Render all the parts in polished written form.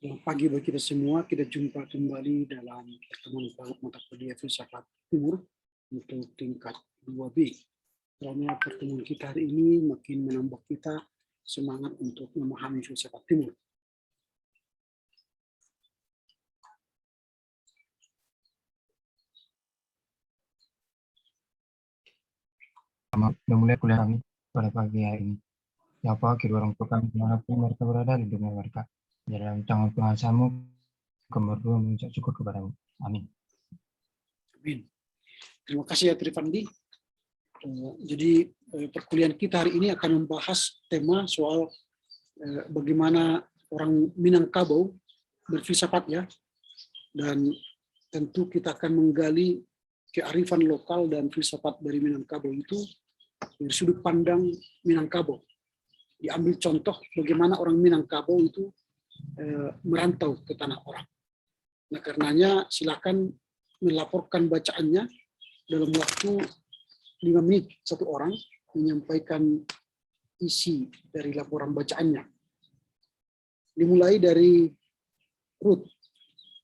Selamat pagi bagi kita semua. Kita jumpa kembali dalam pertemuan mata kuliah Filsafat Timur untuk tingkat 2B. Karena pertemuan kita hari ini makin menambah kita semangat untuk memahami filsafat Timur. Selamat memulai kuliah kami pada pagi hari ini. Siapa kedua orang tua kami dimanapun mereka berada, lindungi mereka. Dalam tangan pengasamu, kami berdua mengucap syukur kepadamu. Amin. Amin. Terima kasih ya Trifandi. Jadi perkuliahan kita hari ini akan membahas tema soal bagaimana orang Minangkabau berfilsafat ya, dan tentu kita akan menggali kearifan lokal dan filsafat dari Minangkabau itu dari sudut pandang Minangkabau. Diambil contoh bagaimana orang Minangkabau itu merantau ke tanah orang. Nah, karenanya silakan melaporkan bacaannya dalam waktu 5 menit satu orang menyampaikan isi dari laporan bacaannya. Dimulai dari Ruth.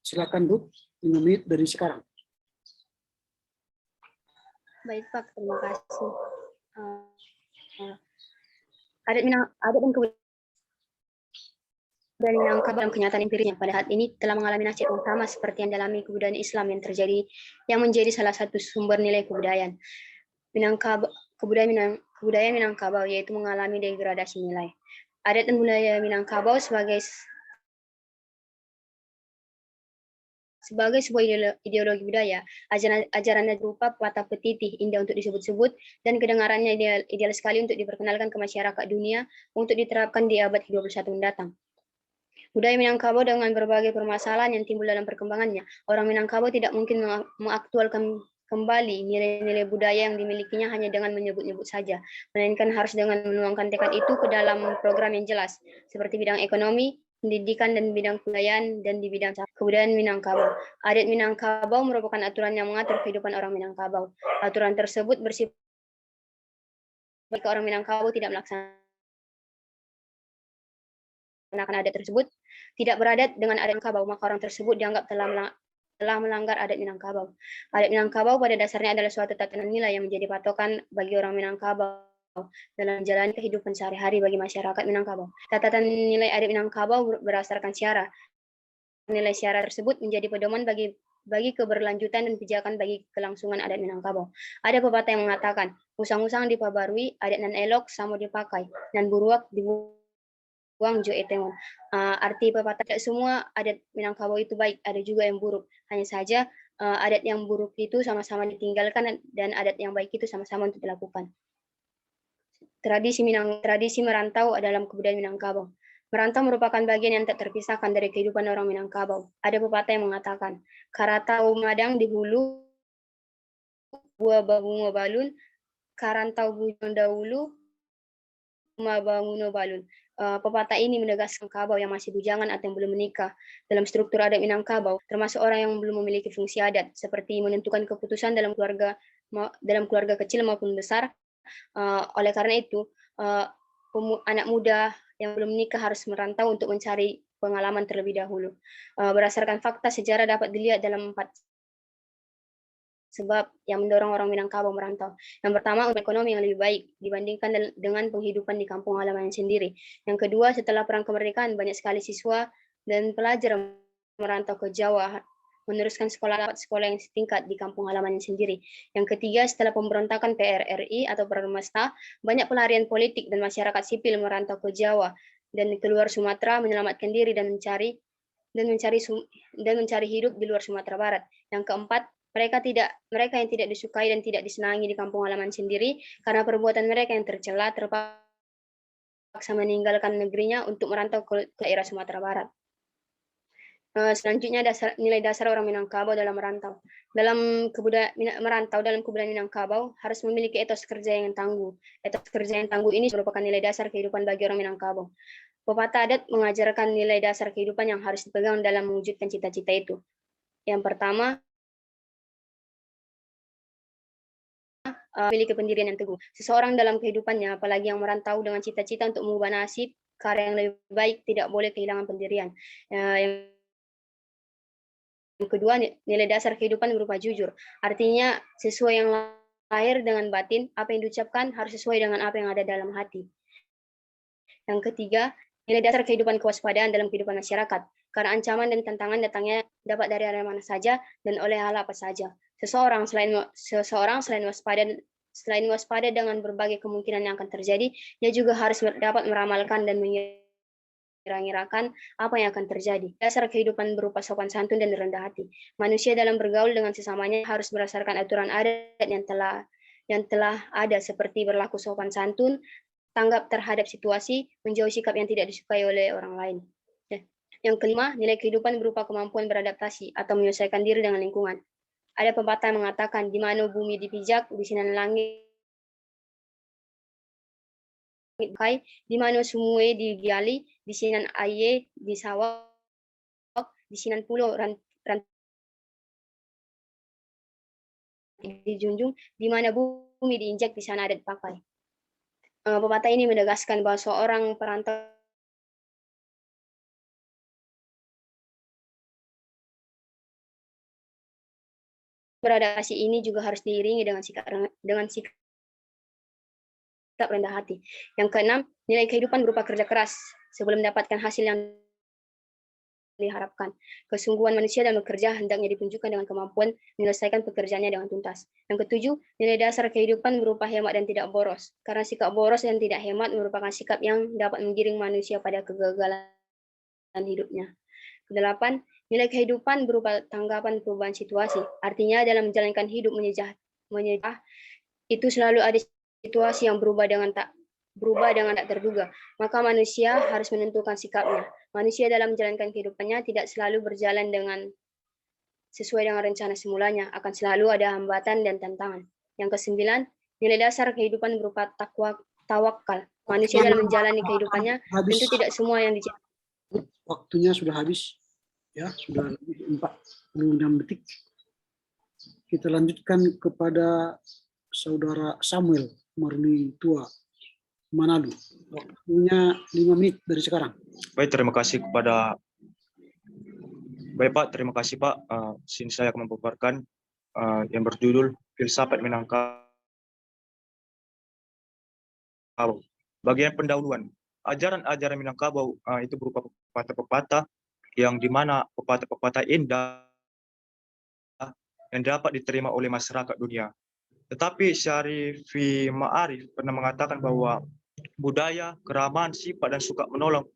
Silakan Ruth, 5 menit dari sekarang. Baik Pak, terima kasih. Adat dan kebudayaan Minangkabau dalam kenyataan empirisnya pada saat ini telah mengalami nasib yang sama seperti yang dialami kebudayaan Islam yang menjadi salah satu sumber nilai kebudayaan. Kebudayaan Minangkabau yaitu mengalami degradasi nilai. Adat dan budaya Minangkabau sebagai sebuah ideologi budaya, ajarannya berupa patah petitih, indah untuk disebut-sebut, dan kedengarannya ideal sekali untuk diperkenalkan ke masyarakat dunia untuk diterapkan di abad ke-21 mendatang. Budaya Minangkabau dengan berbagai permasalahan yang timbul dalam perkembangannya. Orang Minangkabau tidak mungkin mengaktualkan kembali nilai-nilai budaya yang dimilikinya hanya dengan menyebut-nyebut saja, melainkan harus dengan menuangkan tekad itu ke dalam program yang jelas, seperti bidang ekonomi, pendidikan, dan bidang kebudayaan, dan di bidang kebudayaan Minangkabau. Adat Minangkabau merupakan aturan yang mengatur kehidupan orang Minangkabau. Aturan tersebut bersifat jika orang Minangkabau tidak melaksanakan adat tersebut, tidak beradat dengan adat Minangkabau, maka orang tersebut dianggap telah melanggar adat Minangkabau. Adat Minangkabau pada dasarnya adalah suatu tatanan nilai yang menjadi patokan bagi orang Minangkabau dalam menjalani kehidupan sehari-hari bagi masyarakat Minangkabau. Tatanan nilai adat Minangkabau berdasarkan syara. Nilai syara tersebut menjadi pedoman bagi keberlanjutan dan pijakan bagi kelangsungan adat Minangkabau. Ada pepatah yang mengatakan, usang-usang dipabarui, adat nan elok samo dipakai, nan buruak dibuang jo etengon. Arti pepatah tidak semua adat Minangkabau itu baik, ada juga yang buruk. Hanya saja adat yang buruk itu sama-sama ditinggalkan dan adat yang baik itu sama-sama untuk dilakukan. Tradisi merantau dalam kebudayaan Minangkabau. Merantau merupakan bagian yang tak terpisahkan dari kehidupan orang Minangkabau. Ada pepatah yang mengatakan, karatau madang di hulu, buah babungo balun, karantau bujang dahulu, mabanguno balun. Pepatah ini menegaskan Kabau yang masih bujangan atau yang belum menikah dalam struktur adat Minangkabau, termasuk orang yang belum memiliki fungsi adat, seperti menentukan keputusan dalam keluarga kecil maupun besar. Oleh karena itu, anak muda yang belum menikah harus merantau untuk mencari pengalaman terlebih dahulu. Berdasarkan fakta sejarah dapat dilihat dalam 4 sebab yang mendorong orang Minangkabau merantau. Yang pertama, untuk ekonomi yang lebih baik dibandingkan dengan penghidupan di kampung halaman sendiri. Yang kedua, setelah perang kemerdekaan, banyak sekali siswa dan pelajar merantau ke Jawa, meneruskan sekolah yang setingkat di kampung halaman sendiri. Yang ketiga, setelah pemberontakan PRRI atau Permesta, banyak pelarian politik dan masyarakat sipil merantau ke Jawa dan keluar Sumatera menyelamatkan diri dan mencari hidup di luar Sumatera Barat. Yang keempat, mereka yang tidak disukai dan tidak disenangi di kampung halaman sendiri karena perbuatan mereka yang tercela terpaksa meninggalkan negerinya untuk merantau ke daerah Sumatera Barat. Selanjutnya nilai dasar orang Minangkabau dalam merantau. Merantau dalam kebudayaan Minangkabau harus memiliki etos kerja yang tangguh. Etos kerja yang tangguh ini merupakan nilai dasar kehidupan bagi orang Minangkabau. Pepatah adat mengajarkan nilai dasar kehidupan yang harus dipegang dalam mewujudkan cita-cita itu. Yang pertama, memiliki pendirian yang teguh. Seseorang dalam kehidupannya, apalagi yang merantau dengan cita-cita untuk mengubah nasib, karya yang lebih baik, tidak boleh kehilangan pendirian. Yang kedua, nilai dasar kehidupan berupa jujur. Artinya sesuai yang lahir dengan batin, apa yang diucapkan harus sesuai dengan apa yang ada dalam hati. Yang ketiga, nilai dasar kehidupan kewaspadaan dalam kehidupan masyarakat. Karena ancaman dan tantangan datangnya dapat dari arah mana saja dan oleh hal apa saja. Seseorang selain waspada dengan berbagai kemungkinan yang akan terjadi, dia juga harus dapat meramalkan dan mengira-ngirakan apa yang akan terjadi. Dasar kehidupan berupa sopan santun dan rendah hati. Manusia dalam bergaul dengan sesamanya harus berdasarkan aturan adat yang telah ada, seperti berlaku sopan santun, tanggap terhadap situasi, menjauhi sikap yang tidak disukai oleh orang lain. Yang kelima, nilai kehidupan berupa kemampuan beradaptasi atau menyesuaikan diri dengan lingkungan. Ada pepatah yang mengatakan, di mana bumi dipijak, di sinan langit kai, di mana sumue digali, di sinan aye di sawah, di sinan pulau dijunjung, di mana bumi diinjak, di sana ada dipakai. Pepatah ini menegaskan bahwa seorang perantau beradaptasi ini juga harus diiringi dengan sikap rendah hati. Yang keenam, nilai kehidupan berupa kerja keras sebelum mendapatkan hasil yang diharapkan. Kesungguhan manusia dalam bekerja hendaknya ditunjukkan dengan kemampuan menyelesaikan pekerjaannya dengan tuntas. Yang ketujuh, nilai dasar kehidupan berupa hemat dan tidak boros. Karena sikap boros dan tidak hemat merupakan sikap yang dapat menggiring manusia pada kegagalan hidupnya. Kedelapan, nilai kehidupan berupa tanggapan perubahan situasi. Artinya dalam menjalankan hidup menyejah itu selalu ada situasi yang berubah dengan tak terduga. Maka manusia harus menentukan sikapnya. Manusia dalam menjalankan kehidupannya tidak selalu berjalan sesuai dengan rencana semulanya. Akan selalu ada hambatan dan tantangan. Yang kesembilan, nilai dasar kehidupan berupa tawakal. Manusia dalam menjalani kehidupannya tentu tidak semua yang diciptakan. Waktunya sudah habis. Ya, sudah lebih 46 detik. Kita lanjutkan kepada Saudara Samuel Marli Tua Manado. Waktunya 5 menit dari sekarang. Baik, terima kasih kepada Pak. Terima kasih Pak. Sini saya akan memaparkan yang berjudul Filsafat Minangkabau. Bagian pendahuluan. Ajaran-ajaran Minangkabau itu berupa pepatah-pepatah yang dimana pepatah-pepatah indah yang dapat diterima oleh masyarakat dunia. Tetapi Syarifi Ma'arif pernah mengatakan bahwa budaya, keramahan, sifat, dan suka menolong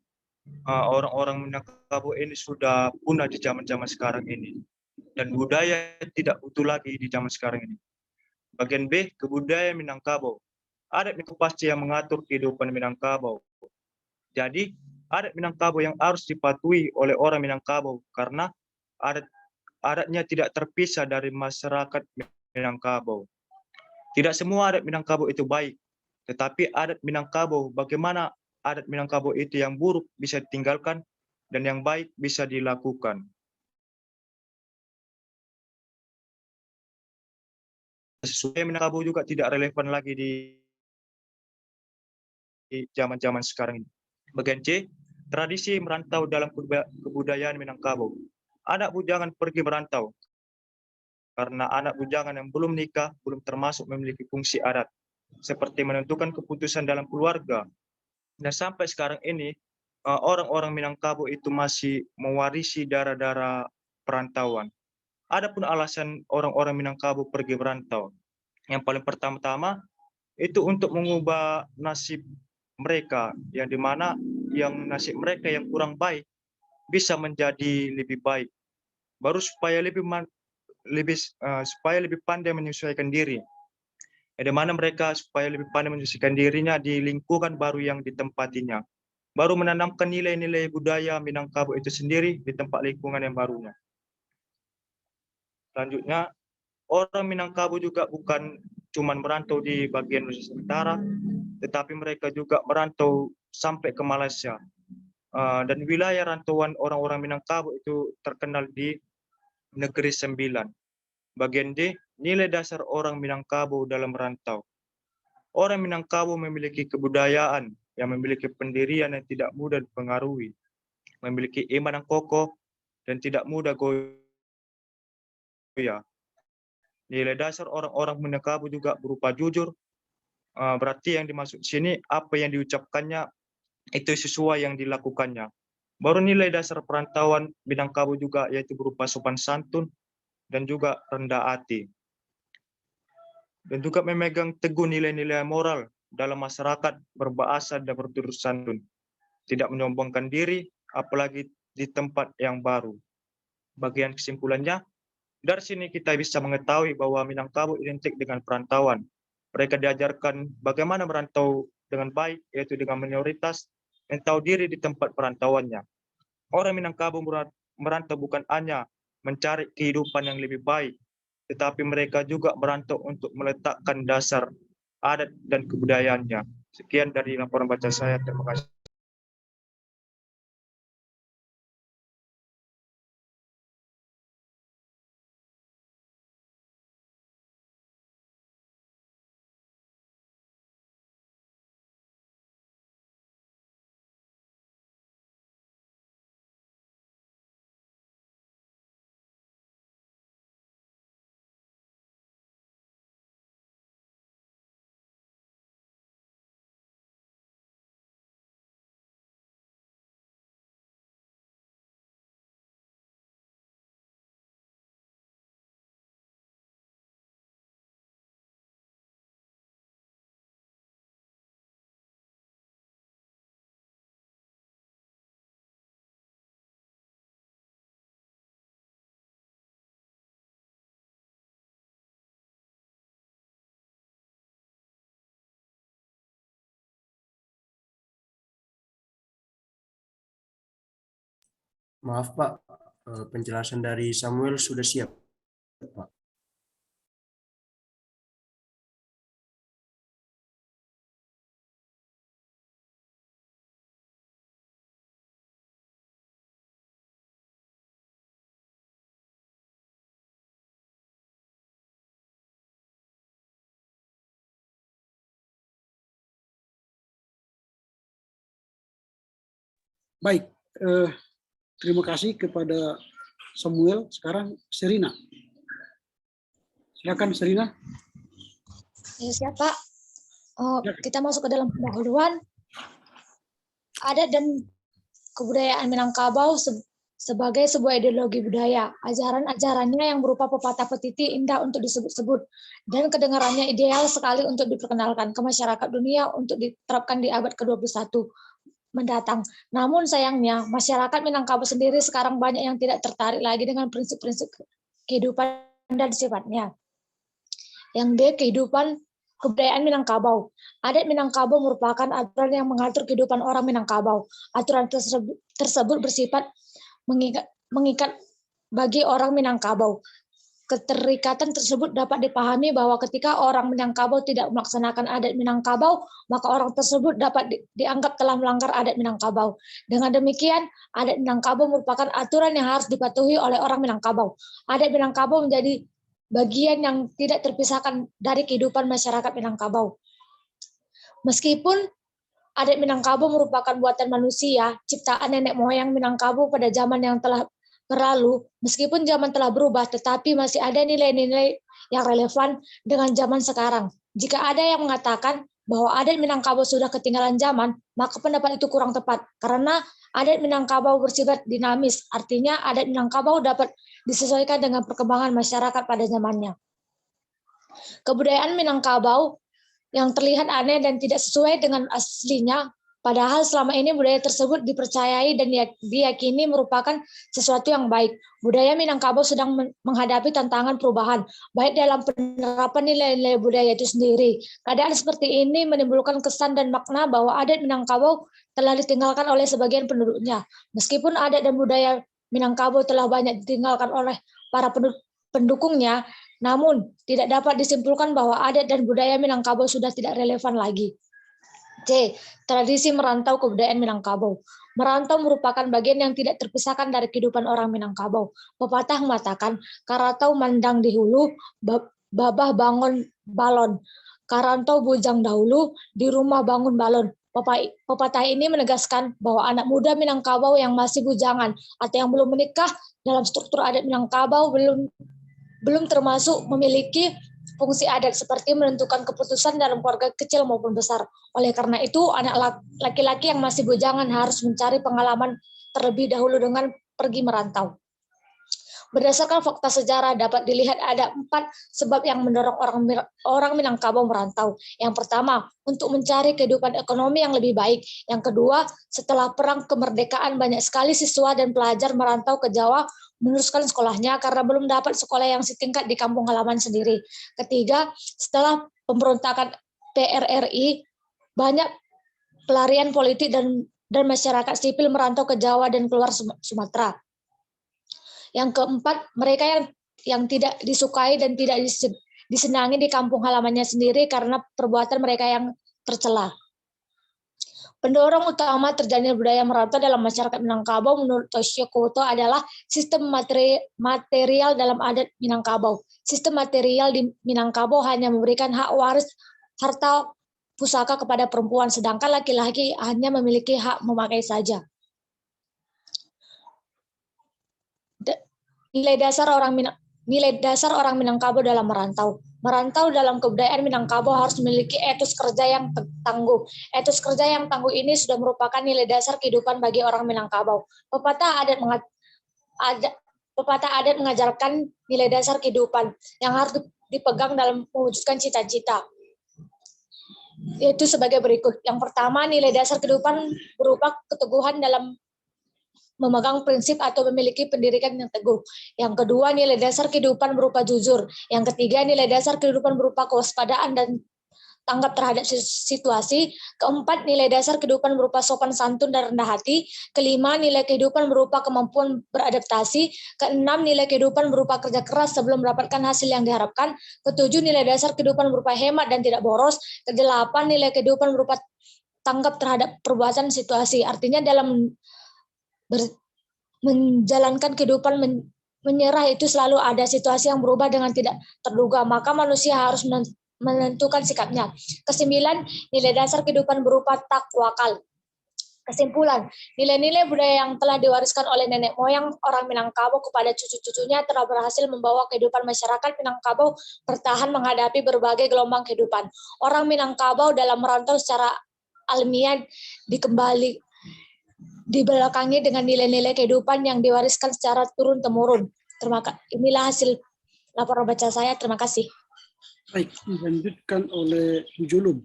orang-orang Minangkabau ini sudah punah di zaman-zaman sekarang ini. Dan budaya tidak utuh lagi di zaman sekarang ini. Bagian B, kebudayaan Minangkabau. Adat pasti yang mengatur kehidupan Minangkabau. Jadi, adat Minangkabau yang harus dipatuhi oleh orang Minangkabau karena adatnya tidak terpisah dari masyarakat Minangkabau. Tidak semua adat Minangkabau itu baik, tetapi adat Minangkabau, bagaimana adat Minangkabau itu yang buruk bisa ditinggalkan dan yang baik bisa dilakukan. Sesuai Minangkabau juga tidak relevan lagi di zaman-zaman sekarang ini. Bagian C, tradisi merantau dalam kebudayaan Minangkabau. Anak bujangan pergi merantau karena anak bujangan yang belum nikah belum termasuk memiliki fungsi adat, seperti menentukan keputusan dalam keluarga. Dan sampai sekarang ini, orang-orang Minangkabau itu masih mewarisi darah-darah perantauan. Adapun alasan orang-orang Minangkabau pergi merantau, yang paling pertama-tama itu untuk mengubah nasib mereka, yang dimana yang nasib mereka yang kurang baik bisa menjadi lebih baik, baru supaya lebih pandai menyesuaikan diri. Di mana mereka supaya lebih pandai menyesuaikan dirinya di lingkungan baru yang ditempatinya, baru menanamkan nilai-nilai budaya Minangkabau itu sendiri di tempat lingkungan yang barunya. Selanjutnya, orang Minangkabau juga bukan cuma merantau di bagian Nusa Tenggara, tetapi mereka juga merantau sampai ke Malaysia. Dan wilayah rantauan orang-orang Minangkabau itu terkenal di Negeri Sembilan. Bagian D, nilai dasar orang Minangkabau dalam merantau. Orang Minangkabau memiliki kebudayaan yang memiliki pendirian yang tidak mudah dipengaruhi, memiliki iman yang kokoh dan tidak mudah goyah. Nilai dasar orang-orang Minangkabau juga berupa jujur. Berarti yang dimaksud sini apa yang diucapkannya itu sesuai yang dilakukannya. Baru nilai dasar perantauan Minangkabau juga yaitu berupa sopan santun dan juga rendah hati. Dan juga memegang teguh nilai-nilai moral dalam masyarakat, berbahasa dan bertutur santun. Tidak menyombongkan diri, apalagi di tempat yang baru. Bagian kesimpulannya, dari sini kita bisa mengetahui bahwa Minangkabau identik dengan perantauan. Mereka diajarkan bagaimana merantau dengan baik, yaitu dengan minoritas yang tahu diri di tempat perantauannya. Orang Minangkabau merantau bukan hanya mencari kehidupan yang lebih baik, tetapi mereka juga merantau untuk meletakkan dasar adat dan kebudayaannya. Sekian dari laporan baca saya. Terima kasih. Maaf Pak, penjelasan dari Samuel sudah siap, Pak. Baik, terima kasih kepada Samuel. Sekarang Serina. Silakan Serina. Ya, siapa? Kita masuk ke dalam pendahuluan. Adat dan kebudayaan Minangkabau sebagai sebuah ideologi budaya. Ajaran-ajarannya yang berupa pepatah petiti indah untuk disebut-sebut dan kedengarannya ideal sekali untuk diperkenalkan ke masyarakat dunia untuk diterapkan di abad ke-21 mendatang. Namun sayangnya masyarakat Minangkabau sendiri sekarang banyak yang tidak tertarik lagi dengan prinsip-prinsip kehidupan dan sifatnya. Yang B, kehidupan kebudayaan Minangkabau. Adat Minangkabau merupakan aturan yang mengatur kehidupan orang Minangkabau. Aturan tersebut bersifat mengikat bagi orang Minangkabau. Keterikatan tersebut dapat dipahami bahwa ketika orang Minangkabau tidak melaksanakan adat Minangkabau, maka orang tersebut dapat dianggap telah melanggar adat Minangkabau. Dengan demikian, adat Minangkabau merupakan aturan yang harus dipatuhi oleh orang Minangkabau. Adat Minangkabau menjadi bagian yang tidak terpisahkan dari kehidupan masyarakat Minangkabau. Meskipun adat Minangkabau merupakan buatan manusia, ciptaan nenek moyang Minangkabau pada zaman yang telah berlalu, meskipun zaman telah berubah, tetapi masih ada nilai-nilai yang relevan dengan zaman sekarang. Jika ada yang mengatakan bahwa adat Minangkabau sudah ketinggalan zaman, maka pendapat itu kurang tepat, karena adat Minangkabau bersifat dinamis, artinya adat Minangkabau dapat disesuaikan dengan perkembangan masyarakat pada zamannya. Kebudayaan Minangkabau yang terlihat aneh dan tidak sesuai dengan aslinya, padahal selama ini budaya tersebut dipercayai dan diyakini merupakan sesuatu yang baik. Budaya Minangkabau sedang menghadapi tantangan perubahan, baik dalam penerapan nilai-nilai budaya itu sendiri. Keadaan seperti ini menimbulkan kesan dan makna bahwa adat Minangkabau telah ditinggalkan oleh sebagian penduduknya. Meskipun adat dan budaya Minangkabau telah banyak ditinggalkan oleh para pendukungnya, namun tidak dapat disimpulkan bahwa adat dan budaya Minangkabau sudah tidak relevan lagi. C. Tradisi merantau kebudayaan Minangkabau. Merantau merupakan bagian yang tidak terpisahkan dari kehidupan orang Minangkabau. Pepatah mengatakan, "Karatau mandang di hulu, babah bangun balon. Karantau bujang dahulu, di rumah bangun balon." Pepatah ini menegaskan bahwa anak muda Minangkabau yang masih bujangan atau yang belum menikah dalam struktur adat Minangkabau belum termasuk memiliki fungsi adat seperti menentukan keputusan dalam keluarga kecil maupun besar. Oleh karena itu, anak laki-laki yang masih bujangan harus mencari pengalaman terlebih dahulu dengan pergi merantau. Berdasarkan fakta sejarah dapat dilihat ada 4 sebab yang mendorong orang Minangkabau merantau. Yang pertama, untuk mencari kehidupan ekonomi yang lebih baik. Yang kedua, setelah perang kemerdekaan banyak sekali siswa dan pelajar merantau ke Jawa meneruskan sekolahnya karena belum dapat sekolah yang setingkat di kampung halaman sendiri. Ketiga, setelah pemberontakan PRRI banyak pelarian politik dan masyarakat sipil merantau ke Jawa dan keluar Sumatera. Yang keempat, mereka yang tidak disukai dan tidak disenangi di kampung halamannya sendiri karena perbuatan mereka yang tercela. Pendorong utama terjadinya budaya merantau dalam masyarakat Minangkabau menurut Toshio Kuto adalah sistem material dalam adat Minangkabau. Sistem material di Minangkabau hanya memberikan hak waris harta pusaka kepada perempuan, sedangkan laki-laki hanya memiliki hak memakai saja. Nilai dasar orang Minangkabau dalam merantau. Merantau dalam kebudayaan Minangkabau harus memiliki etos kerja yang tangguh. Etos kerja yang tangguh ini sudah merupakan nilai dasar kehidupan bagi orang Minangkabau. Pepatah adat mengajarkan nilai dasar kehidupan yang harus dipegang dalam mewujudkan cita-cita. Yaitu sebagai berikut. Yang pertama, nilai dasar kehidupan berupa keteguhan dalam memegang prinsip atau memiliki pendidikan yang teguh. Yang kedua, nilai dasar kehidupan berupa jujur. Yang ketiga, nilai dasar kehidupan berupa kewaspadaan dan tanggap terhadap situasi. Keempat, nilai dasar kehidupan berupa sopan santun dan rendah hati. Kelima, nilai kehidupan berupa kemampuan beradaptasi. Keenam, nilai kehidupan berupa kerja keras sebelum mendapatkan hasil yang diharapkan. Ketujuh, nilai dasar kehidupan berupa hemat dan tidak boros. Kedelapan, nilai kehidupan berupa tanggap terhadap perbuatan situasi. Artinya dalam menjalankan kehidupan menyerah itu selalu ada situasi yang berubah dengan tidak terduga, maka manusia harus menentukan sikapnya. Kesembilan, nilai dasar kehidupan berupa takwakal. Kesimpulan, nilai-nilai budaya yang telah diwariskan oleh nenek moyang orang Minangkabau kepada cucu-cucunya telah berhasil membawa kehidupan masyarakat Minangkabau bertahan menghadapi berbagai gelombang kehidupan. Orang Minangkabau dalam merantau secara alamiah dibelakangi dengan nilai-nilai kehidupan yang diwariskan secara turun-temurun. Inilah hasil laporan baca saya. Terima kasih. Baik, dilanjutkan oleh Bu Julum.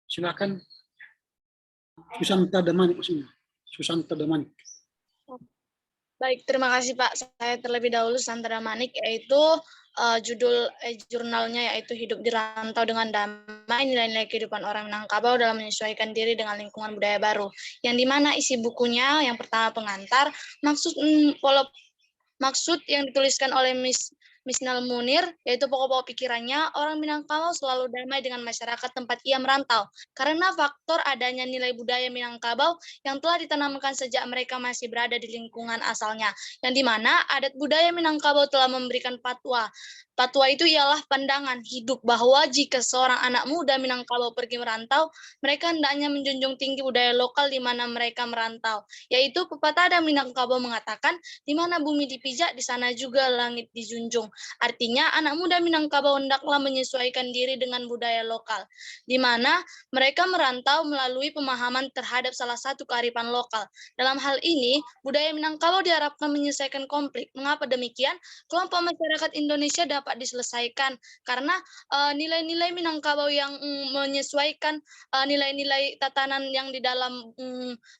Silakan. Susanta Damanik maksudnya. Susanta Damanik. Baik, terima kasih Pak. Saya terlebih dahulu Susanta Damanik, yaitu judul jurnalnya yaitu Hidup di Rantau dengan Damai, Nilai-nilai Kehidupan Orang Minangkabau dalam Menyesuaikan Diri dengan Lingkungan Budaya Baru. Yang dimana isi bukunya yang pertama pengantar, maksud yang dituliskan oleh Miss Nal Munir, yaitu pokok-pokok pikirannya, orang Minangkabau selalu damai dengan masyarakat tempat ia merantau, karena faktor adanya nilai budaya Minangkabau yang telah ditanamkan sejak mereka masih berada di lingkungan asalnya, yang dimana adat budaya Minangkabau telah memberikan fatwa. Fatwa itu ialah pandangan hidup bahwa jika seorang anak muda Minangkabau pergi merantau, mereka hendaknya menjunjung tinggi budaya lokal di mana mereka merantau, yaitu pepatah adat Minangkabau mengatakan, di mana bumi dipijak, di sana juga langit dijunjung. Artinya, anak muda Minangkabau hendaklah menyesuaikan diri dengan budaya lokal, di mana mereka merantau melalui pemahaman terhadap salah satu kearifan lokal. Dalam hal ini, budaya Minangkabau diharapkan menyelesaikan konflik. Mengapa demikian? Kelompok masyarakat Indonesia dapat diselesaikan karena nilai-nilai Minangkabau yang menyesuaikan nilai-nilai tatanan yang di dalam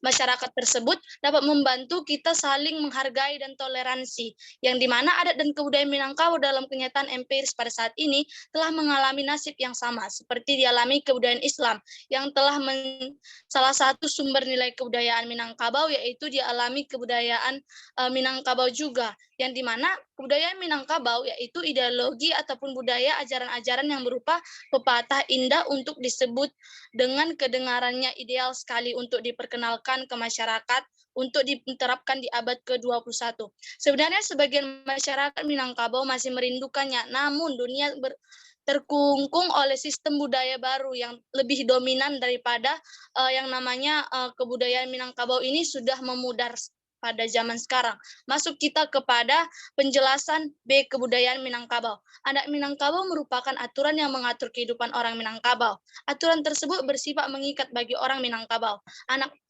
masyarakat tersebut dapat membantu kita saling menghargai dan toleransi, yang dimana adat dan kebudayaan Minangkabau dalam kenyataan empiris pada saat ini telah mengalami nasib yang sama seperti dialami kebudayaan Islam yang telah salah satu sumber nilai kebudayaan Minangkabau yaitu dialami kebudayaan Minangkabau juga, yang dimana Kebudayaan Minangkabau yaitu ideologi ataupun budaya ajaran-ajaran yang berupa pepatah indah untuk disebut dengan kedengarannya ideal sekali untuk diperkenalkan ke masyarakat untuk diterapkan di abad ke-21. Sebenarnya sebagian masyarakat Minangkabau masih merindukannya, namun dunia terkungkung oleh sistem budaya baru yang lebih dominan daripada yang namanya kebudayaan Minangkabau ini sudah memudar pada zaman sekarang. Masuk kita kepada penjelasan B kebudayaan Minangkabau. Adat Minangkabau merupakan aturan yang mengatur kehidupan orang Minangkabau. Aturan tersebut bersifat mengikat bagi orang Minangkabau.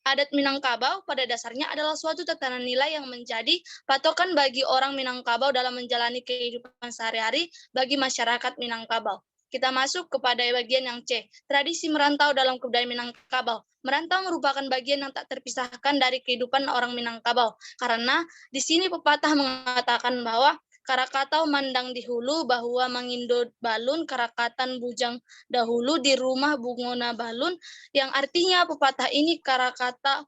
Adat Minangkabau pada dasarnya adalah suatu tatanan nilai yang menjadi patokan bagi orang Minangkabau dalam menjalani kehidupan sehari-hari bagi masyarakat Minangkabau. Kita masuk kepada bagian yang C, tradisi merantau dalam kebudayaan Minangkabau. Merantau merupakan bagian yang tak terpisahkan dari kehidupan orang Minangkabau. Karena di sini pepatah mengatakan bahwa Karakatau mandang di hulu bahwa mangindo balun karakatan bujang dahulu di rumah bungona balun, yang artinya pepatah ini Karakata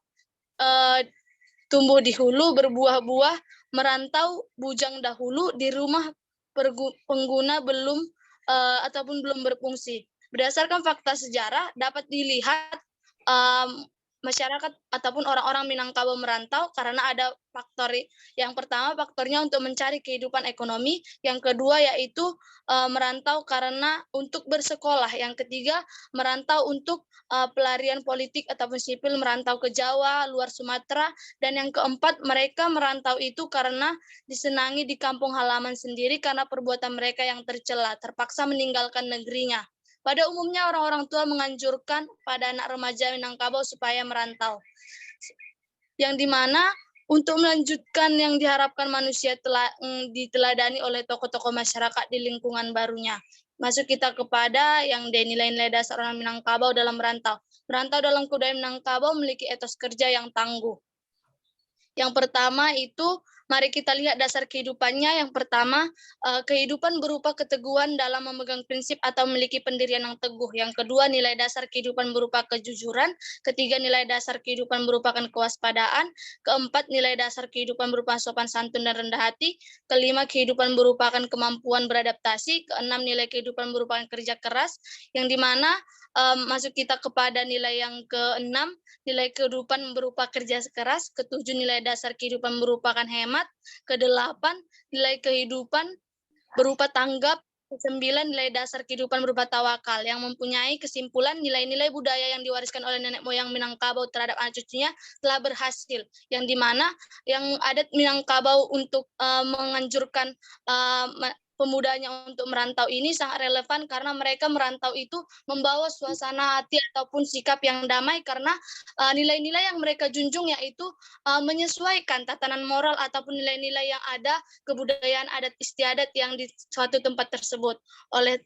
tumbuh di hulu berbuah-buah, merantau bujang dahulu di rumah pengguna belum ataupun belum berfungsi. Berdasarkan fakta sejarah dapat dilihat masyarakat ataupun orang-orang Minangkabau merantau karena ada faktor. Yang pertama faktornya untuk mencari kehidupan ekonomi, yang kedua yaitu merantau karena untuk bersekolah, yang ketiga merantau untuk pelarian politik ataupun sipil, merantau ke Jawa, luar Sumatera, dan yang keempat mereka merantau itu karena disenangi di kampung halaman sendiri karena perbuatan mereka yang tercela, terpaksa meninggalkan negerinya. Pada umumnya orang-orang tua menganjurkan pada anak remaja Minangkabau supaya merantau. Yang dimana untuk melanjutkan yang diharapkan manusia diteladani oleh tokoh-tokoh masyarakat di lingkungan barunya. Masuk kita kepada yang nilai-nilai dasar orang Minangkabau dalam merantau. Merantau dalam kebudayaan Minangkabau memiliki etos kerja yang tangguh. Yang pertama itu, mari kita lihat dasar kehidupannya. Yang pertama, kehidupan berupa keteguhan dalam memegang prinsip atau memiliki pendirian yang teguh. Yang kedua, nilai dasar kehidupan berupa kejujuran. Ketiga, nilai dasar kehidupan merupakan kewaspadaan. Keempat, nilai dasar kehidupan berupa sopan santun dan rendah hati. Kelima, kehidupan merupakan kemampuan beradaptasi. Keenam, nilai kehidupan merupakan kerja keras. Yang dimana masuk kita kepada nilai yang keenam, nilai kehidupan berupa kerja keras. Ketujuh, nilai dasar kehidupan merupakan hemat. Kedelapan, nilai kehidupan berupa tanggap. Kesembilan, nilai dasar kehidupan berupa tawakal, yang mempunyai kesimpulan nilai-nilai budaya yang diwariskan oleh nenek moyang Minangkabau terhadap anak cucunya telah berhasil, yang dimana yang adat Minangkabau untuk menganjurkan pemudanya untuk merantau ini sangat relevan karena mereka merantau itu membawa suasana hati ataupun sikap yang damai karena nilai-nilai yang mereka junjung yaitu menyesuaikan tatanan moral ataupun nilai-nilai yang ada kebudayaan adat istiadat yang di suatu tempat tersebut. Oleh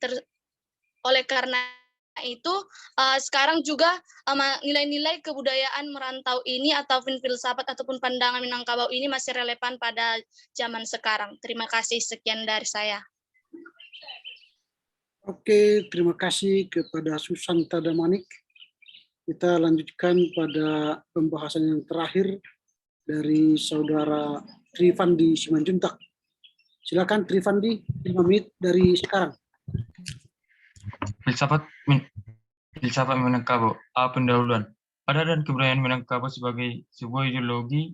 karena itu sekarang juga nilai-nilai kebudayaan merantau ini ataupun filsafat ataupun pandangan Minangkabau ini masih relevan pada zaman sekarang. Terima kasih, sekian dari saya. Oke, terima kasih kepada Susanta Damanik. Kita lanjutkan pada pembahasan yang terakhir dari Saudara Trifandi Simanjuntak. Silakan Trifandi, 5 menit dari sekarang. Filsafat Minangkabau. Pendahuluan. Adat dan kebudayaan Minangkabau sebagai sebuah ideologi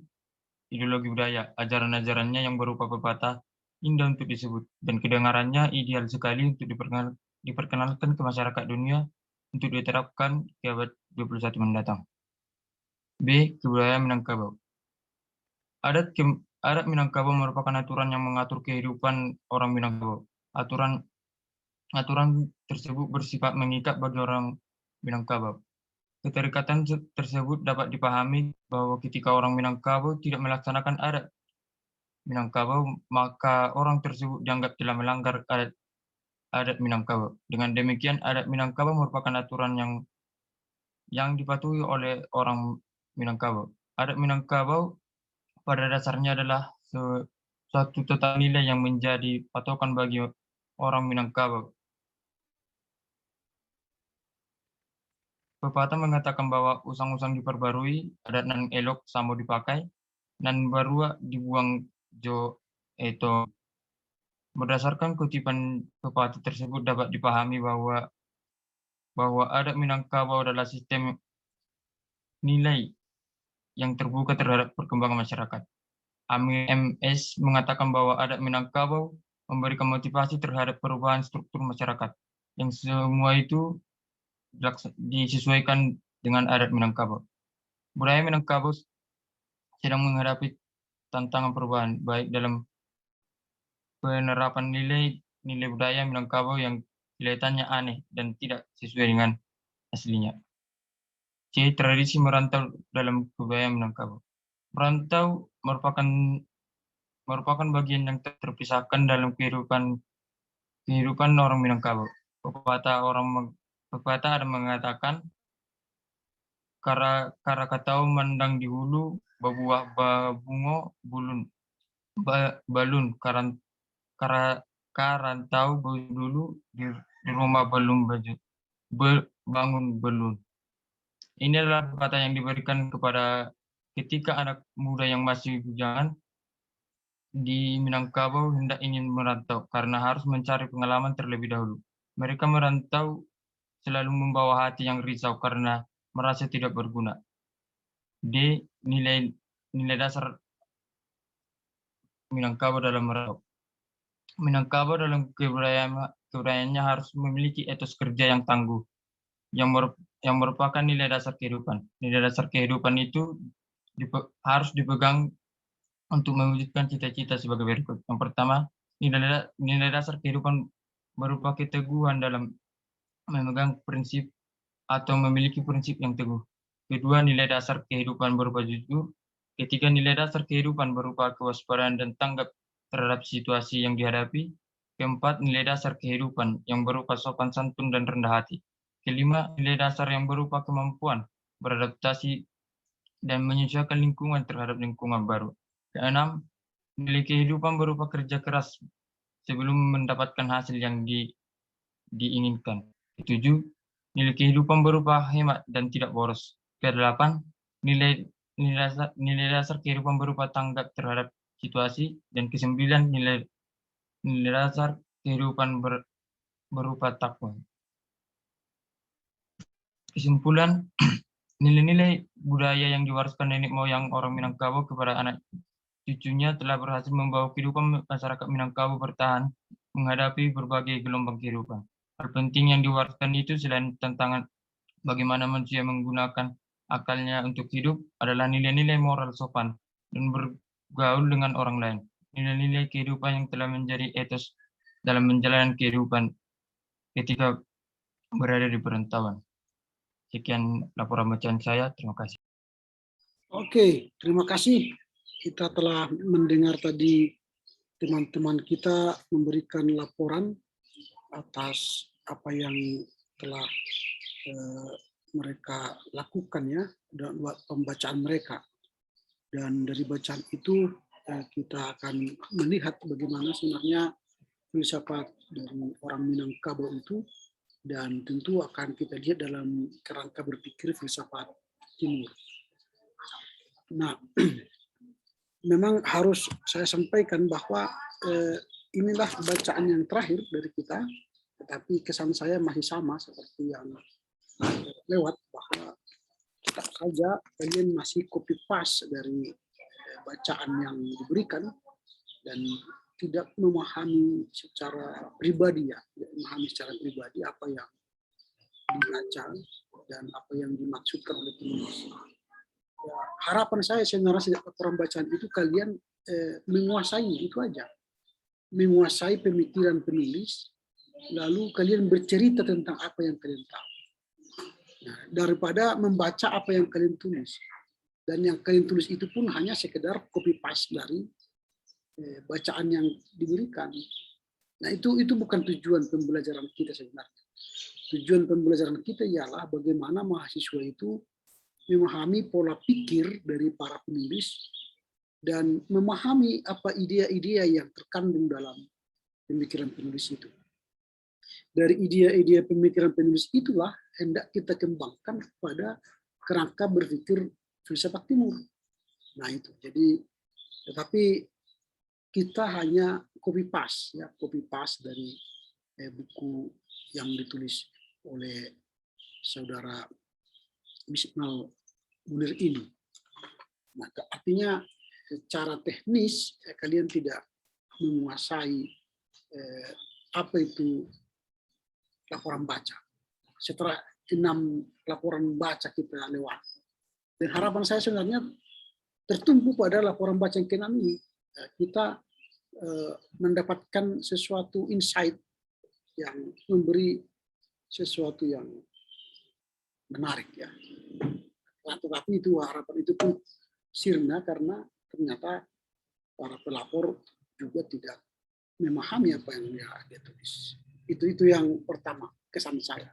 budaya, ajaran-ajarannya yang berupa pepatah indah untuk disebut, dan kedengarannya ideal sekali untuk diperkenalkan ke masyarakat dunia untuk diterapkan ke abad 21 mendatang. B. Kebudayaan Minangkabau. Adat Minangkabau merupakan aturan yang mengatur kehidupan orang Minangkabau. Aturan tersebut bersifat mengikat bagi orang Minangkabau. Keterikatan tersebut dapat dipahami bahwa ketika orang Minangkabau tidak melaksanakan adat Minangkabau, maka orang tersebut dianggap telah melanggar adat Minangkabau. Dengan demikian, adat Minangkabau merupakan aturan yang dipatuhi oleh orang Minangkabau. Adat Minangkabau pada dasarnya adalah suatu tata nilai yang menjadi patokan bagi orang Minangkabau. Pepatah mengatakan bahwa usang-usang diperbarui, adat nan elok samo dipakai, nan barua dibuang jo eto. Berdasarkan kutipan pepatah tersebut dapat dipahami bahwa adat Minangkabau adalah sistem nilai yang terbuka terhadap perkembangan masyarakat. Amir MS mengatakan bahwa adat Minangkabau memberikan motivasi terhadap perubahan struktur masyarakat, yang semua itu disesuaikan dengan adat Minangkabau. Budaya Minangkabau sedang menghadapi tantangan perubahan, baik dalam penerapan nilai budaya Minangkabau yang kelihatannya aneh dan tidak sesuai dengan aslinya. C. Tradisi merantau dalam budaya Minangkabau. Merantau merupakan bagian yang terpisahkan dalam kehidupan orang Minangkabau. Pepatah ada mengatakan, kara katau mandang di hulu, babuah babungo balun, karantau dulu di rumah belum bangun belum. Ini adalah pepatah yang diberikan ketika anak muda yang masih bujangan di Minangkabau hendak ingin merantau karena harus mencari pengalaman terlebih dahulu. Mereka merantau selalu membawa hati yang risau karena merasa tidak berguna. D. Nilai dasar Minangkabau dalam merantau. Minangkabau dalam kebudayaannya harus memiliki etos kerja yang tangguh, yang merupakan nilai dasar kehidupan. Nilai dasar kehidupan itu harus dipegang untuk mewujudkan cita-cita sebagai berikut. Yang pertama, nilai dasar kehidupan berupa keteguhan dalam memegang prinsip atau memiliki prinsip yang teguh. Kedua, nilai dasar kehidupan berupa jujur. Ketiga, nilai dasar kehidupan berupa kewaspadaan dan tanggap terhadap situasi yang dihadapi. Keempat, nilai dasar kehidupan yang berupa sopan santun dan rendah hati. Kelima, nilai dasar yang berupa kemampuan beradaptasi dan menyesuaikan lingkungan terhadap lingkungan baru. Keenam, nilai kehidupan berupa kerja keras sebelum mendapatkan hasil yang diinginkan. Ketujuh, nilai kehidupan berupa hemat dan tidak boros. Kedelapan, nilai dasar kehidupan berupa tanggap terhadap situasi. Dan kesembilan, nilai dasar kehidupan berupa takwa. Kesimpulan, nilai-nilai budaya yang diwariskan nenek moyang orang Minangkabau kepada anak cucunya telah berhasil membawa kehidupan masyarakat Minangkabau bertahan menghadapi berbagai gelombang kehidupan. Hal penting yang diwariskan itu selain tantangan bagaimana manusia menggunakan akalnya untuk hidup adalah nilai-nilai moral sopan dan bergaul dengan orang lain. Nilai-nilai kehidupan yang telah menjadi etos dalam menjalani kehidupan ketika berada di perantauan. Sekian laporan bacaan saya. Terima kasih. Oke, terima kasih. Kita telah mendengar tadi teman-teman kita memberikan laporan atas apa yang telah mereka lakukan ya, dan pembacaan mereka. Dan dari bacaan itu kita akan melihat bagaimana sebenarnya filsafat dari orang Minangkabau itu, dan tentu akan kita lihat dalam kerangka berpikir filsafat Timur. Nah, memang harus saya sampaikan bahwa inilah bacaan yang terakhir dari kita, tetapi kesan saya masih sama seperti yang lewat, bahwa tetap saja kalian masih copy paste dari bacaan yang diberikan dan tidak memahami secara pribadi ya, tidak memahami secara pribadi apa yang dibaca dan apa yang dimaksudkan oleh penulis. Ya, harapan saya sebenarnya sejak laporan bacaan itu kalian menguasai itu aja, menguasai pemikiran penulis, lalu kalian bercerita tentang apa yang kalian tahu. Nah, daripada membaca apa yang kalian tulis, dan yang kalian tulis itu pun hanya sekedar copy paste dari bacaan yang diberikan. Nah, itu bukan tujuan pembelajaran kita sebenarnya. Tujuan pembelajaran kita ialah bagaimana mahasiswa itu memahami pola pikir dari para penulis dan memahami apa ide-ide yang terkandung dalam pemikiran penulis itu. Dari ide-ide pemikiran penulis itulah hendak kita kembangkan pada kerangka berpikir filsafat Timur. Nah itu. Jadi, tetapi kita hanya copy paste dari buku yang ditulis oleh saudara Misnal Munir ini. Nah, artinya secara teknis kalian tidak menguasai apa itu laporan baca. Setelah 6 laporan baca kita lewat. Dan harapan saya sebenarnya tertumpu pada laporan baca yang ke-6 ini. Kita mendapatkan sesuatu insight yang memberi sesuatu yang menarik ya. Tetapi itu harapan itu pun sirna karena ternyata para pelapor juga tidak memahami apa yang dia tulis. Itu yang pertama kesan saya.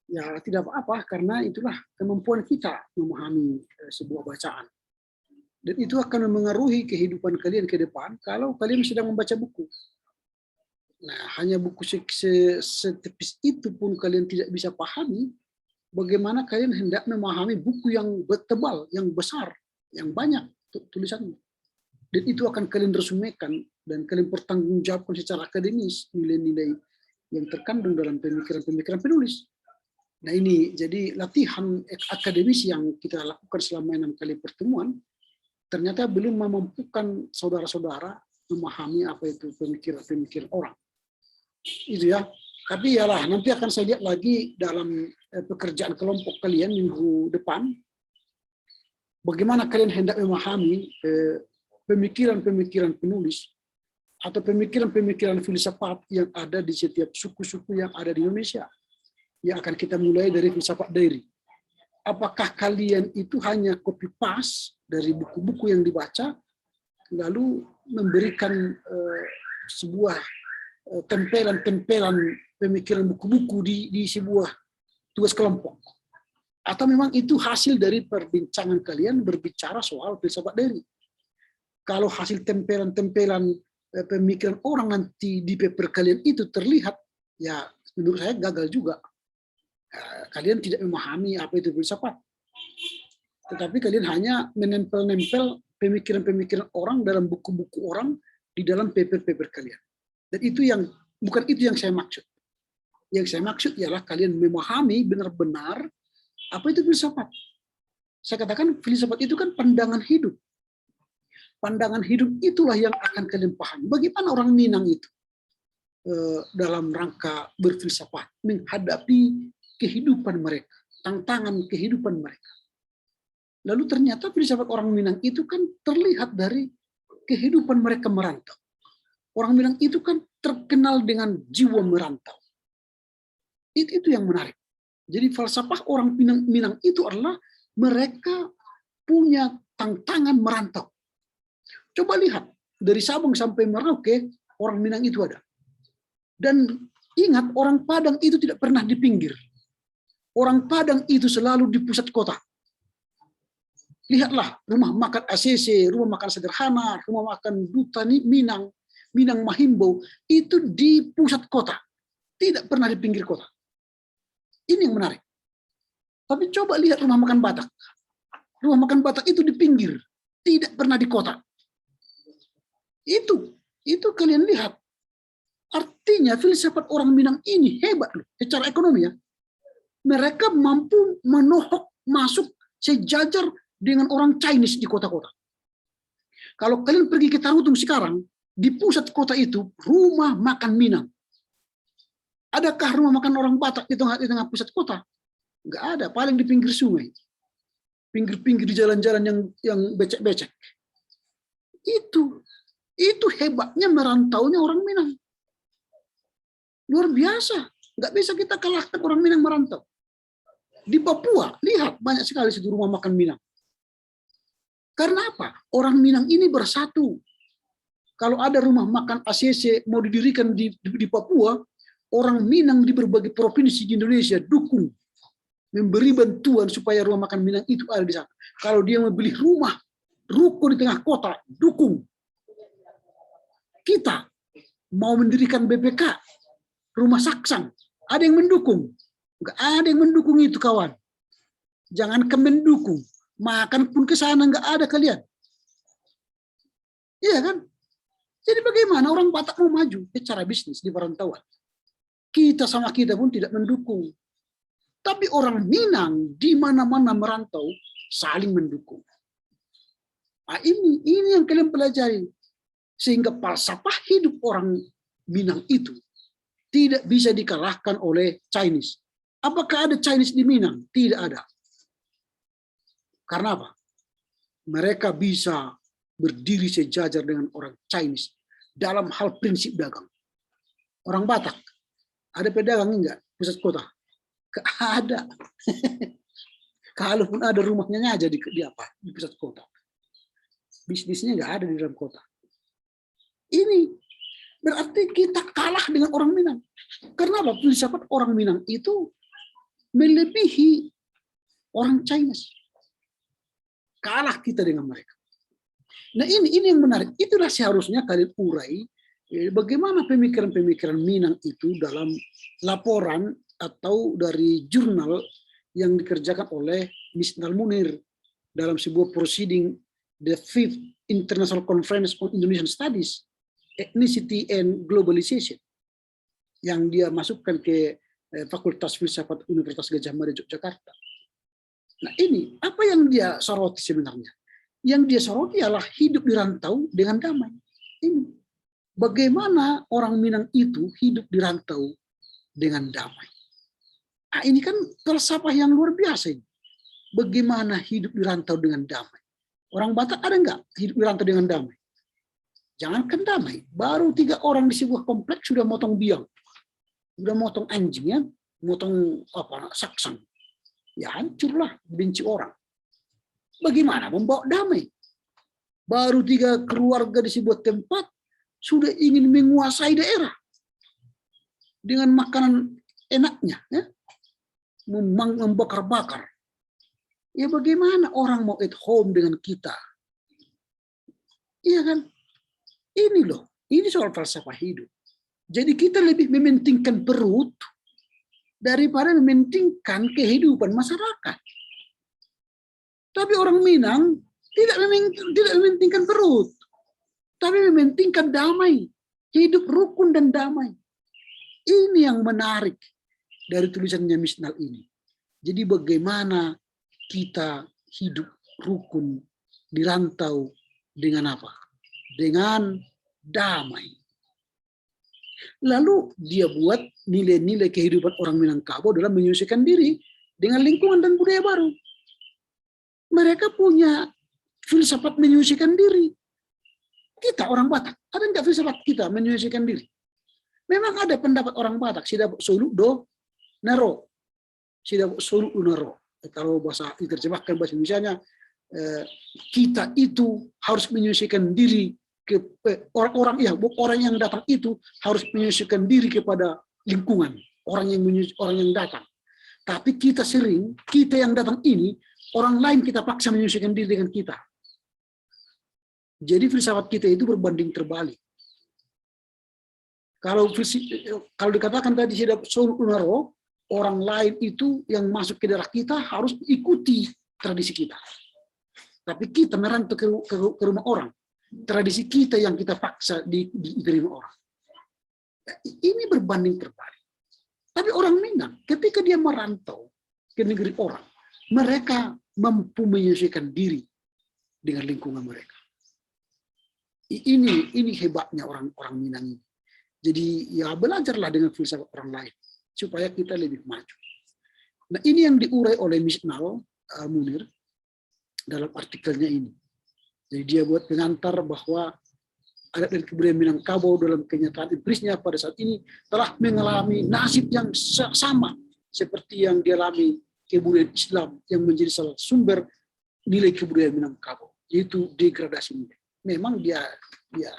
Ya tidak apa-apa karena itulah kemampuan kita memahami sebuah bacaan. Dan itu akan mengaruhi kehidupan kalian ke depan kalau kalian sedang membaca buku. Nah, hanya buku setipis itu pun kalian tidak bisa pahami, bagaimana kalian hendak memahami buku yang tebal, yang besar, yang banyak tulisannya. Dan itu akan kalian resumekan dan kalian pertanggungjawabkan secara akademis nilai-nilai yang terkandung dalam pemikiran-pemikiran penulis. Nah ini jadi latihan akademis yang kita lakukan selama 6 kali pertemuan, ternyata belum memampukan saudara-saudara memahami apa itu pemikiran-pemikiran orang. Itu ya. Tapi yalah, nanti akan saya lihat lagi dalam pekerjaan kelompok kalian minggu depan, bagaimana kalian hendak memahami pemikiran-pemikiran penulis atau pemikiran-pemikiran filsafat yang ada di setiap suku-suku yang ada di Indonesia. Yang akan kita mulai dari filsafat Dairi. Apakah kalian itu hanya copy paste dari buku-buku yang dibaca, lalu memberikan sebuah tempelan-tempelan pemikiran buku-buku di sebuah tugas kelompok? Atau memang itu hasil dari perbincangan kalian berbicara soal filsafat Dairi? Kalau hasil tempelan-tempelan pemikiran orang nanti di paper kalian itu terlihat, ya menurut saya gagal juga. Kalian tidak memahami apa itu filsafat. Tetapi kalian hanya menempel-nempel pemikiran-pemikiran orang dalam buku-buku orang di dalam paper-paper kalian. Dan itu bukan itu yang saya maksud. Yang saya maksud ialah kalian memahami benar-benar apa itu filsafat. Saya katakan filsafat itu kan pandangan hidup. Pandangan hidup itulah yang akan kalian pahami. Bagaimana orang Minang itu dalam rangka berfilsafat menghadapi kehidupan mereka, tantangan kehidupan mereka. Lalu ternyata filsafat orang Minang itu kan terlihat dari kehidupan mereka merantau. Orang Minang itu kan terkenal dengan jiwa merantau. Itu yang menarik. Jadi falsafah orang Minang itu adalah mereka punya tantangan merantau. Coba lihat, dari Sabang sampai Merauke, orang Minang itu ada. Dan ingat, orang Padang itu tidak pernah di pinggir. Orang Padang itu selalu di pusat kota. Lihatlah, rumah makan ACC, rumah makan sederhana, rumah makan Duta Minang, Minang Mahimbo, itu di pusat kota. Tidak pernah di pinggir kota. Ini yang menarik. Tapi coba lihat rumah makan Batak. Rumah makan Batak itu di pinggir, tidak pernah di kota. Itu kalian lihat. Artinya filsafat orang Minang ini hebat loh, secara ekonomi ya. Mereka mampu menohok masuk sejajar dengan orang Chinese di kota-kota. Kalau kalian pergi ke Tarutung sekarang, di pusat kota itu rumah makan Minang. Adakah rumah makan orang Batak di tengah pusat kota? Enggak ada, paling di pinggir sungai. Pinggir-pinggir di jalan-jalan yang becek-becek. Itu hebatnya merantaunya orang Minang. Luar biasa. Nggak bisa kita kalahkan orang Minang merantau. Di Papua, lihat banyak sekali situ rumah makan Minang. Karena apa? Orang Minang ini bersatu. Kalau ada rumah makan ACC mau didirikan di Papua, orang Minang di berbagai provinsi di Indonesia dukung. Memberi bantuan supaya rumah makan Minang itu ada di sana. Kalau dia membeli rumah, ruko di tengah kota, dukung. Kita mau mendirikan BPK, rumah saksang, ada yang mendukung. Enggak ada yang mendukung itu, kawan. Jangankan mendukung, makan pun ke sana enggak ada kalian. Iya kan? Jadi bagaimana orang Batak mau maju secara bisnis di perantauan? Kita sama kita pun tidak mendukung. Tapi orang Minang di mana-mana merantau saling mendukung. Nah, ini yang kalian pelajari. Sehingga falsafah hidup orang Minang itu tidak bisa dikalahkan oleh Chinese. Apakah ada Chinese di Minang? Tidak ada. Karena apa? Mereka bisa berdiri sejajar dengan orang Chinese dalam hal prinsip dagang. Orang Batak, ada pedagang enggak pusat kota? Nggak ada. Kalaupun ada, rumahnya aja di pusat kota. Bisnisnya nggak ada di dalam kota. Ini berarti kita kalah dengan orang Minang. Karena apa? Filsafat orang Minang itu melebihi orang Chinese. Kalah kita dengan mereka. Nah ini yang menarik. Itulah seharusnya kalian urai bagaimana pemikiran-pemikiran Minang itu dalam laporan atau dari jurnal yang dikerjakan oleh Miss Nal Munir dalam sebuah proceeding the 5th International Conference on Indonesian Studies, Ethnicity and Globalization, yang dia masukkan ke Fakultas Filsafat Universitas Gadjah Mada Yogyakarta. Nah ini, apa yang dia soroti sebenarnya? Yang dia soroti adalah hidup di rantau dengan damai. Ini, bagaimana orang Minang itu hidup di rantau dengan damai. Nah, ini kan falsafah yang luar biasa ini. Bagaimana hidup di rantau dengan damai. Orang Batak ada nggak hidup di rantau dengan damai? Jangankan damai, baru 3 orang di sebuah kompleks sudah motong biang. Sudah motong anjing, ya, motong saksang. Ya hancurlah, benci orang. Bagaimana membawa damai? Baru 3 keluarga di sebuah tempat sudah ingin menguasai daerah dengan makanan enaknya, ya? Membakar-bakar. Ya bagaimana orang mau at home dengan kita? Iya kan? Ini loh, ini soal falsafah hidup. Jadi kita lebih mementingkan perut daripada mementingkan kehidupan masyarakat. Tapi orang Minang tidak mementingkan perut, tapi mementingkan damai, hidup rukun dan damai. Ini yang menarik dari tulisannya Misnal ini. Jadi bagaimana kita hidup rukun di rantau dengan apa? Dengan damai. Lalu dia buat nilai-nilai kehidupan orang Minangkabau dalam menyesuaikan diri dengan lingkungan dan budaya baru. Mereka punya filsafat menyesuaikan diri. Kita orang Batak, ada nggak filsafat kita menyesuaikan diri? Memang ada pendapat orang Batak, sida suluk do naro, sida suluk do naro. Kalau bahasa diterjemahkan bahasa Indonesianya, kita itu harus menyesuaikan diri ke orang yang datang itu harus menyesuaikan diri kepada lingkungan orang yang datang. Tapi kita yang datang ini, orang lain kita paksa menyesuaikan diri dengan kita. Jadi filsafat kita itu berbanding terbalik. Kalau dikatakan tadi sudah Unaro, orang lain itu yang masuk ke daerah kita harus ikuti tradisi kita. Tapi kita merantau ke rumah orang. Tradisi kita yang kita paksa diterima orang. Ini berbanding terbalik. Tapi orang Minang, ketika dia merantau ke negeri orang, mereka mampu menyesuaikan diri dengan lingkungan mereka. Ini hebatnya orang Minang ini. Jadi ya belajarlah dengan filsafat orang lain supaya kita lebih maju. Nah ini yang diurai oleh Miss Nal Munir dalam artikelnya ini. Jadi dia buat pengantar bahwa adat dan kebudayaan Minangkabau dalam kenyataan empirisnya pada saat ini telah mengalami nasib yang sama seperti yang dialami kebudayaan Islam yang menjadi salah sumber nilai kebudayaan Minangkabau, yaitu degradasi nilai. Memang dia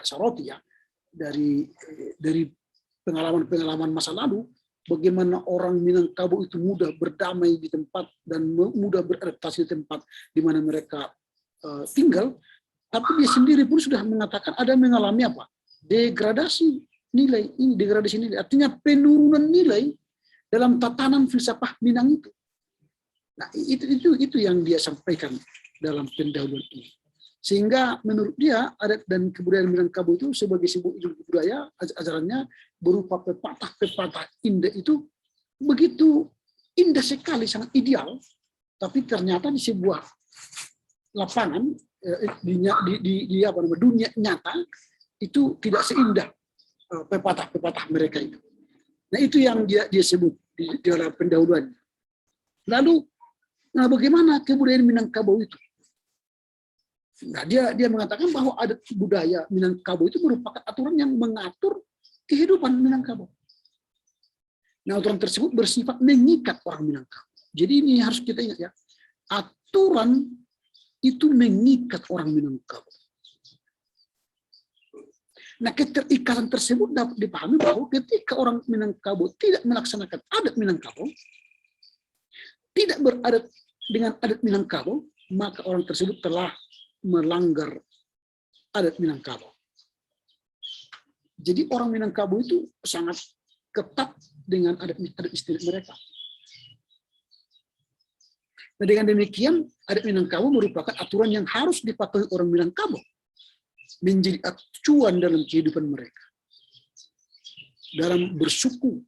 soroti ya dari pengalaman masa lalu, bagaimana orang Minangkabau itu mudah berdamai di tempat dan mudah beradaptasi di tempat di mana mereka tinggal. Tapi dia sendiri pun sudah mengatakan ada mengalami apa? Degradasi nilai. Ini degradasi nilai. Artinya penurunan nilai dalam tatanan filsafat Minang itu. Nah, itu yang dia sampaikan dalam pendahuluan ini. Sehingga menurut dia adat dan kebudayaan Minangkabau itu sebagai sebuah ideologi budaya, ajarannya berupa pepatah-pepatah indah itu begitu indah sekali, sangat ideal, tapi ternyata di sebuah lapangan di apa namanya, dunia nyata itu tidak seindah pepatah-pepatah mereka itu. Nah itu yang dia sebut di dalam pendahuluan. Lalu, nah bagaimana kebudayaan Minangkabau itu? Nah dia mengatakan bahwa adat budaya Minangkabau itu merupakan aturan yang mengatur kehidupan Minangkabau. Nah aturan tersebut bersifat mengikat orang Minangkabau. Jadi ini harus kita ingat ya, aturan itu mengikat orang Minangkabau. Nah, keterikatan tersebut dapat dipahami bahwa ketika orang Minangkabau tidak melaksanakan adat Minangkabau, tidak beradat dengan adat Minangkabau, maka orang tersebut telah melanggar adat Minangkabau. Jadi orang Minangkabau itu sangat ketat dengan adat istiadat mereka. Nah, dengan demikian, adat Minangkabau merupakan aturan yang harus dipatuhi orang Minangkabau, menjadi acuan dalam kehidupan mereka, dalam bersuku,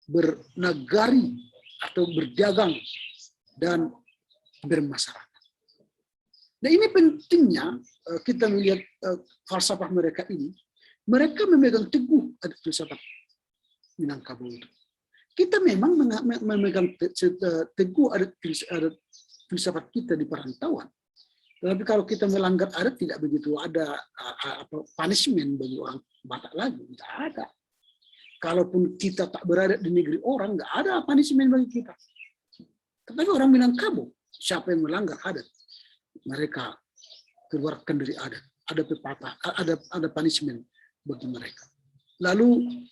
bernagari, atau berdagang, dan bermasyarakat. Nah ini pentingnya kita melihat falsafah mereka ini. Mereka memegang teguh adat filsafat Minangkabau itu. Kita memang memegang teguh adat filsafat kita di perantauan. Tapi kalau kita melanggar adat tidak begitu ada punishment bagi orang Batak lagi, tidak ada. Kalaupun kita tak berada di negeri orang, nggak ada punishment bagi kita. Tetapi orang Minangkabau, siapa yang melanggar adat, mereka keluarkan dari adat. Ada pepatah, ada punishment bagi mereka. Lalu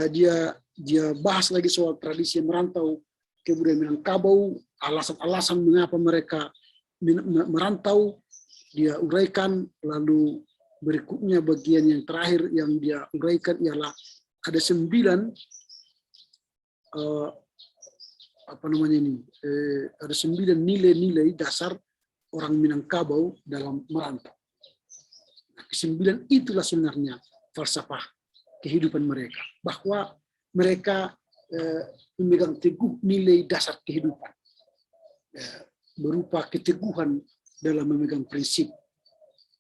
dia bahas lagi soal tradisi merantau kebudayaan Minangkabau, alasan-alasan mengapa mereka merantau, dia uraikan. Lalu berikutnya bagian yang terakhir yang dia uraikan ialah ada 9 ada 9 nilai-nilai dasar orang Minangkabau dalam merantau. Nah, ke-9 itulah sebenarnya falsafah kehidupan mereka, bahwa mereka memegang teguh nilai dasar kehidupan, berupa keteguhan dalam memegang prinsip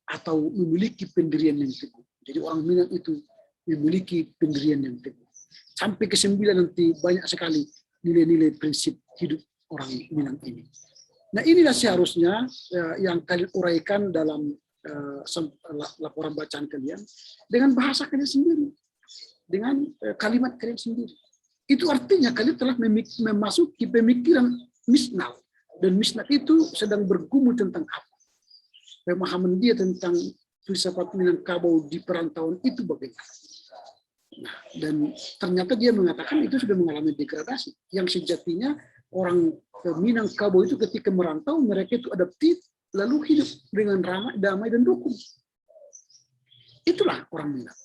atau memiliki pendirian yang teguh. Jadi orang Minang itu memiliki pendirian yang teguh. Sampai ke-9 nanti banyak sekali nilai-nilai prinsip hidup orang Minang ini. Nah inilah seharusnya yang kalian uraikan dalam laporan bacaan kalian dengan bahasa kalian sendiri, dengan kalimat kalian sendiri. Itu artinya kalian telah memasuki pemikiran Misnal. Dan Misnal itu sedang bergumul tentang apa? Pemahaman dia tentang filsafat Minangkabau di perantauan itu bagaimana? Nah, dan ternyata dia mengatakan itu sudah mengalami degradasi. Yang sejatinya orang Minangkabau itu ketika merantau, mereka itu adaptif, lalu hidup dengan ramah, damai, dan rukun. Itulah orang Minang.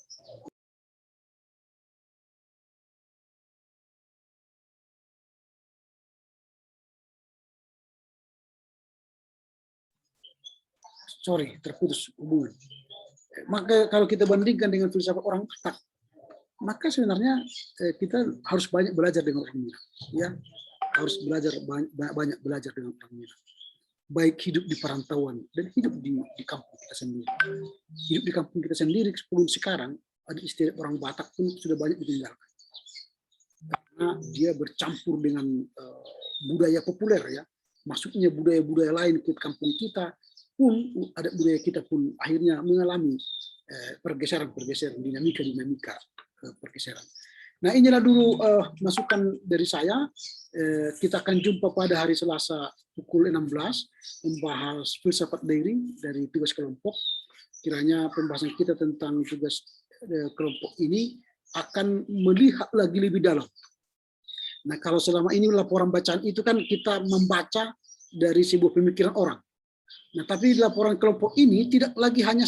Sorry, terputus hubungan. Maka kalau kita bandingkan dengan filsafat orang Batak, maka sebenarnya kita harus banyak belajar dengan orang Minang. Ya, harus banyak belajar dengan orang Minang. Baik hidup di perantauan dan hidup di kampung kita sendiri. Hidup di kampung kita sendiri sebelum sekarang ada istilah orang Batak pun sudah banyak ditinggalkan. Karena dia bercampur dengan budaya populer ya. Masuknya budaya-budaya lain ke kampung kita pun ada budaya kita pun akhirnya mengalami pergeseran-pergeseran, dinamika pergeseran. Nah inilah dulu masukan dari saya. Kita akan jumpa pada hari Selasa pukul 16 membahas filsafat daring dari tugas kelompok. Kiranya pembahasan kita tentang tugas kelompok ini akan melihat lagi lebih dalam. Nah kalau selama ini laporan bacaan itu kan kita membaca dari sebuah pemikiran orang. Nah, tapi laporan kelompok ini tidak lagi hanya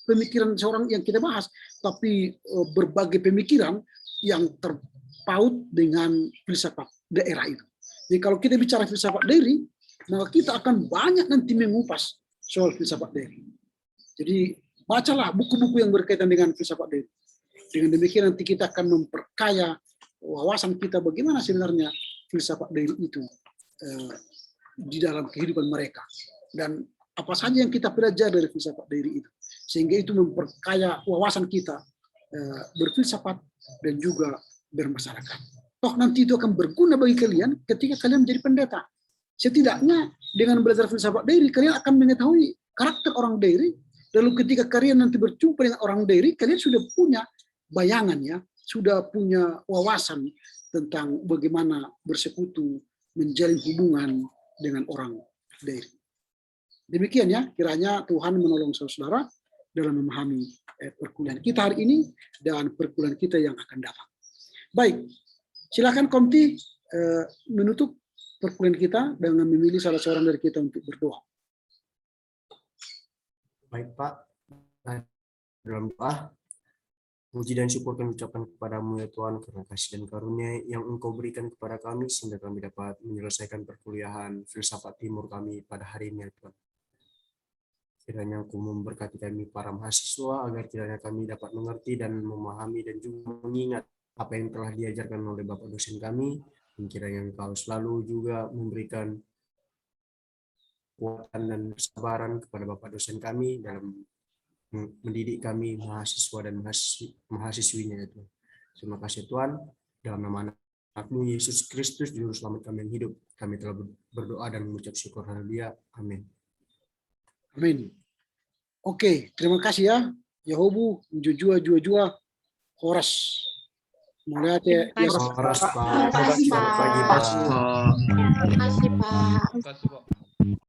pemikiran seorang yang kita bahas, tapi berbagai pemikiran yang terpaut dengan filsafat daerah itu. Jadi kalau kita bicara filsafat daring, maka kita akan banyak nanti mengupas soal filsafat Dery. Jadi bacalah buku-buku yang berkaitan dengan filsafat Dery. Dengan demikian nanti kita akan memperkaya wawasan kita bagaimana sebenarnya filsafat Dery itu di dalam kehidupan mereka. Dan apa saja yang kita belajar dari filsafat Dery itu. Sehingga itu memperkaya wawasan kita berfilsafat dan juga bermasyarakat. Toh nanti itu akan berguna bagi kalian ketika kalian menjadi pendeta. Setidaknya dengan belajar filsafat Dery, kalian akan mengetahui karakter orang Dery. Lalu ketika kalian nanti berjumpa dengan orang Dery, kalian sudah punya bayangan ya, sudah punya wawasan tentang bagaimana bersekutu, menjalin hubungan dengan orang Dery. Demikian ya, kiranya Tuhan menolong saudara dalam memahami perkuliahan kita hari ini dan perkuliahan kita yang akan datang. Baik, silakan Komti menutup perkuliahan kita dengan memilih salah seorang dari kita untuk berdoa. Baik Pak, dalam doa, puji dan syukur kami ucapkan kepadamu ya Tuhan, karena kasih dan karunia yang Engkau berikan kepada kami, sehingga kami dapat menyelesaikan perkuliahan filsafat timur kami pada hari ini ya Tuhan. Kiranya Engkau memberkati kami para mahasiswa, agar kiranya kami dapat mengerti dan memahami dan juga mengingat apa yang telah diajarkan oleh Bapak dosen kami. Dan kiranya Engkau selalu juga memberikan kekuatan dan kesabaran kepada Bapak dosen kami dalam mendidik kami mahasiswa dan mahasiswinya itu. Terima kasih Tuhan, dalam nama anak-Mu Yesus Kristus juru selamat kami yang hidup, kami telah berdoa dan mengucap syukur. Haleluya. Amin. Amin. Oke, terima kasih ya. Yahobu, jujua, horas. Mulai Horas Pak. Terima kasih, Pak. Selamat pagi Pak. Terima kasih, Pak. Terima kasih, Pak.